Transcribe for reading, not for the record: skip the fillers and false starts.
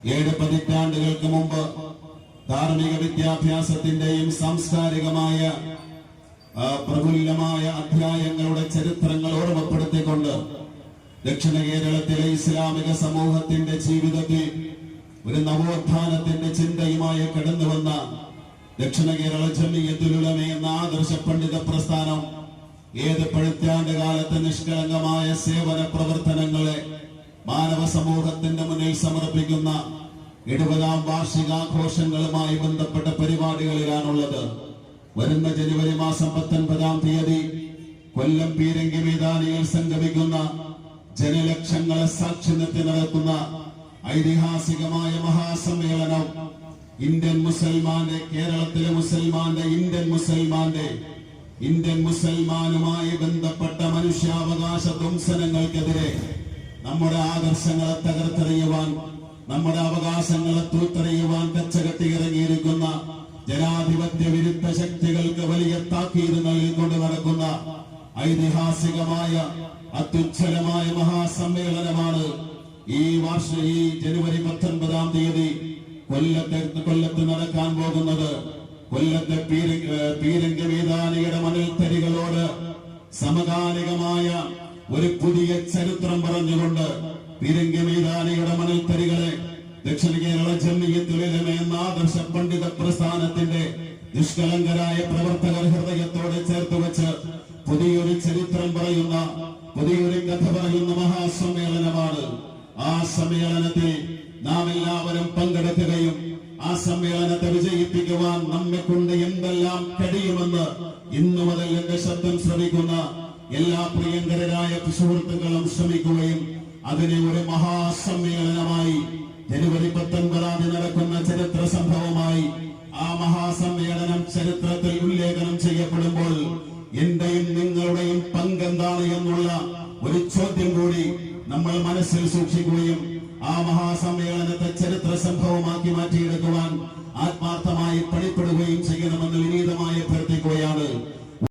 7 പതിറ്റാണ്ടുകൾക്ക് മുമ്പ് ധാർമ്മിക വിദ്യാഭ്യാസത്തിന്റെയും സാംസ്കാരികമായ പ്രഫുല്ലമായ അധ്യായങ്ങളുടെ ചരിത്രങ്ങൾ ഓർമ്മപ്പെടുത്തിക്കൊണ്ട് ദക്ഷിണ കേരളത്തിലെ ഇസ്ലാമിക സമൂഹത്തിന്റെ ജീവിതത്തിൽ ഒരു നവോത്ഥാനത്തിന്റെ ചിന്തയുമായി കടന്നുവന്ന ദക്ഷിണ കേരള ജമിയത്തുൽ ഉലമ എന്ന ആദർശ പണ്ഡിത പ്രസ്ഥാനം ഏത് പതിറ്റാണ്ട് കാലത്തെ നിഷ്കളങ്കമായ സേവന പ്രവർത്തനങ്ങളെ മാനവ സമൂഹത്തിന്റെ മുന്നിൽ സമർപ്പിക്കുന്ന 70ാം വാർഷികാഘോഷങ്ങളുമായി ബന്ധപ്പെട്ട പരിപാടികളിലാണുള്ളത്. വരുന്ന ജനുവരി മാസം 19-ാം തീയതി കൊല്ലം പീരങ്കി മൈതാനിയിൽ സംഗമിക്കുന്ന ജനലക്ഷങ്ങളെ സാക്ഷി നിർത്തി നടക്കുന്ന ഐതിഹാസികമായ മഹാസമ്മേളനം ഇന്ത്യൻ മുസൽമാന്റെ, കേരളത്തിലെ മുസൽമാന്റെ, ഇന്ത്യൻ മുസൽമാനുമായി ബന്ധപ്പെട്ട മനുഷ്യാവകാശ ധ്വംസനങ്ങൾക്കെതിരെ നമ്മുടെ ആദർശങ്ങളെ തകർത്തെറിയുവാൻ, നമ്മുടെ അവകാശങ്ങളെ തൂത്തെറിയുവാൻ കച്ചകെട്ടി ഇറങ്ങിയിരിക്കുന്ന ജനാധിപത്യ വിരുദ്ധ ശക്തികൾക്ക് വലിയ താക്കീത് നൽകിക്കൊണ്ട് നടക്കുന്ന ഐതിഹാസികമായ അത്യുജ്വലമായ മഹാസമ്മേളനമാണ് ഈ ജനുവരി 19-ാം തീയതി കൊല്ലത്ത് നടക്കാൻ പോകുന്നത്. കൊല്ലത്തെ പീരങ്കി മൈതാനിയുടെ മണൽത്തരികളോട് സമകാലികമായ ഒരു പുതിയ ചരിത്രം പറഞ്ഞുകൊണ്ട് പീരങ്കി മൈതാനിയുടെ മണൽത്തരികളെ ദക്ഷിണ കേരള ജമിയത്തുൽ ഉലമ എന്ന ആദർശ പണ്ഡിത പ്രസ്ഥാനത്തിന്റെ നിഷ്കളങ്കരായ പ്രവർത്തകർ ഹൃദയത്തോടെ ചേർത്ത് വെച്ച് പുതിയൊരു ചരിത്രം പറയുന്ന, പുതിയൊരു കഥ പറയുന്ന മഹാസമ്മേളനമാണ്. ആ സമ്മേളനത്തിൽ നാം എല്ലാവരും പങ്കെടുക്കുകയും ആ സമ്മേളനത്തെ വിജയിപ്പിക്കുവാൻ നമ്മെ കൊണ്ട് എന്തെല്ലാം കഴിയുമെന്ന് ഇന്നു മുതൽ എന്റെ ശബ്ദം ശ്രമിക്കുന്ന എല്ലാ പ്രിയങ്കരായ സുഹൃത്തുക്കളും ശ്രമിക്കുകയും അതിനെ ഒരു മഹാസമ്മേളനമായി ജനുവരി 19-ാം തീയതി നടക്കുന്ന ചരിത്ര സംഭവമായി ആ മഹാസമ്മേളനം ചരിത്രത്തിൽ ഉല്ലേഖനം ചെയ്യപ്പെടുമ്പോൾ എന്റെയും നിങ്ങളുടെയും പങ്കെന്താണ് എന്നുള്ള ഒരു ചോദ്യം കൂടി നമ്മൾ മനസ്സിൽ സൂക്ഷിക്കുകയും ആ മഹാസമ്മേളനത്തെ ചരിത്ര സംഭവമാക്കി മാറ്റിയെടുക്കുവാൻ ആത്മാർത്ഥമായി പണിപ്പെടുകയും ചെയ്യണമെന്ന് വിനീതമായി അഭ്യർത്ഥിക്കുകയാണ്.